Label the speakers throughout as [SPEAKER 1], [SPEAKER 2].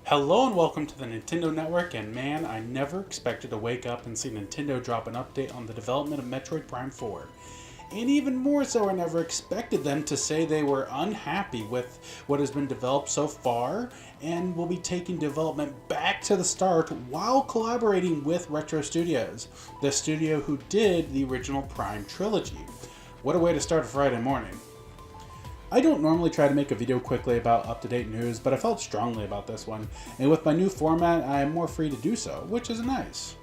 [SPEAKER 1] Hello and welcome to the Nintendo Network, and man, I never expected to wake up and see Nintendo drop an update on the development of Metroid Prime 4. And even more so, I never expected them to say they were unhappy with what has been developed so far and will be taking development back to the start while collaborating with Retro Studios, the studio who did the original Prime trilogy. What a way to start a Friday morning. I don't normally try to make a video quickly about up-to-date news, but I felt strongly about this one, and with my new format I am more free to do so, which is nice.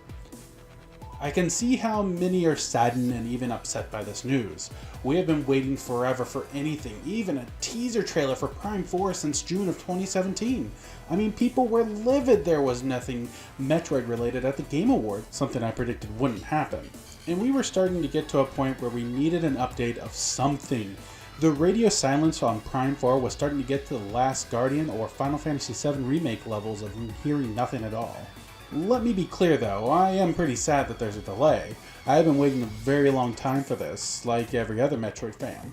[SPEAKER 1] I can see how many are saddened and even upset by this news. We have been waiting forever for anything, even a teaser trailer for Prime 4 since June of 2017. I mean, people were livid there was nothing Metroid related at the Game Awards, something I predicted wouldn't happen. And we were starting to get to a point where we needed an update of something. The radio silence on Prime 4 was starting to get to the Last Guardian or Final Fantasy VII Remake levels of hearing nothing at all. Let me be clear though, I am pretty sad that there's a delay. I have been waiting a very long time for this, like every other Metroid fan.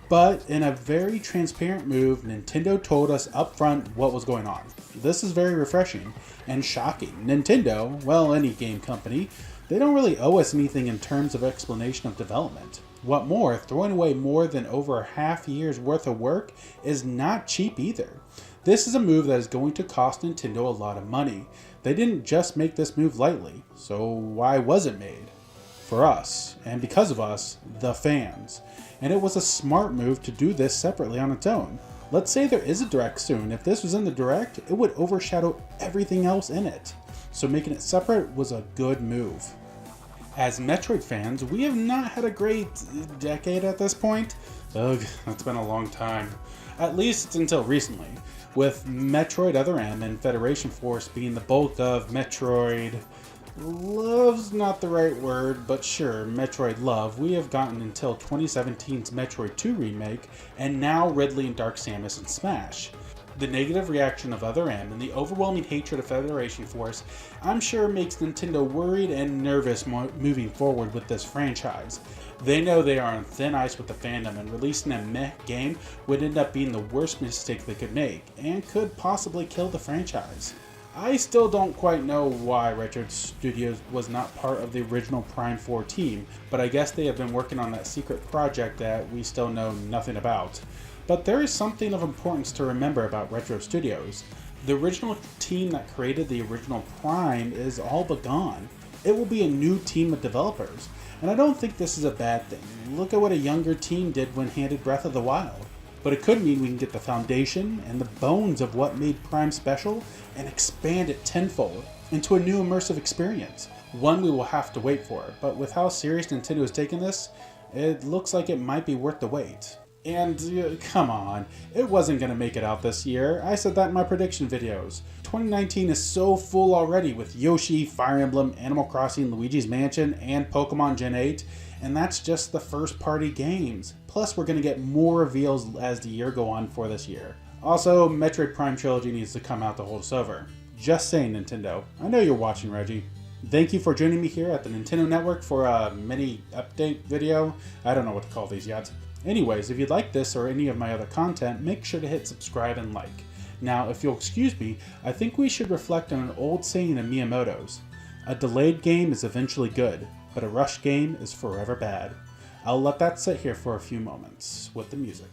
[SPEAKER 1] But in a very transparent move, Nintendo told us up front what was going on. This is very refreshing and shocking. Nintendo, well, any game company, they don't really owe us anything in terms of explanation of development. What more, throwing away more than over a half year's worth of work is not cheap either. This is a move that is going to cost Nintendo a lot of money. They didn't just make this move lightly, so why was it made? For us, and because of us, the fans. And it was a smart move to do this separately on its own. Let's say there is a Direct soon. If this was in the Direct, it would overshadow everything else in it. So making it separate was a good move. As Metroid fans, we have not had a great decade at this point. Ugh, that's been a long time. At least until recently, with Metroid Other M and Federation Force being the bulk of Metroid... Love's not the right word, but sure, Metroid Love, we have gotten until 2017's Metroid 2 remake, and now Ridley and Dark Samus in Smash. The negative reaction of Other M and the overwhelming hatred of Federation Force, I'm sure makes Nintendo worried and nervous moving forward with this franchise. They know they are on thin ice with the fandom, and releasing a meh game would end up being the worst mistake they could make, and could possibly kill the franchise. I still don't quite know why Retro Studios was not part of the original Prime 4 team, but I guess they have been working on that secret project that we still know nothing about. But there is something of importance to remember about Retro Studios. The original team that created the original Prime is all but gone. It will be a new team of developers, and I don't think this is a bad thing. Look at what a younger team did when handed Breath of the Wild. But it could mean we can get the foundation and the bones of what made Prime special and expand it tenfold into a new immersive experience. One we will have to wait for, but with how serious Nintendo has taken this, it looks like it might be worth the wait. And come on, it wasn't going to make it out this year. I said that in my prediction videos. 2019 is so full already with Yoshi, Fire Emblem, Animal Crossing, Luigi's Mansion, and Pokemon Gen 8, and that's just the first party games. Plus we're going to get more reveals as the year go on for this year. Also, Metroid Prime Trilogy needs to come out to hold us over. Just saying, Nintendo. I know you're watching, Reggie. Thank you for joining me here at the Nintendo Network for a mini update video. I don't know what to call these yet. Anyways, if you'd like this or any of my other content, make sure to hit subscribe and like. Now, if you'll excuse me, I think we should reflect on an old saying of Miyamoto's. A delayed game is eventually good, but a rushed game is forever bad. I'll let that sit here for a few moments with the music.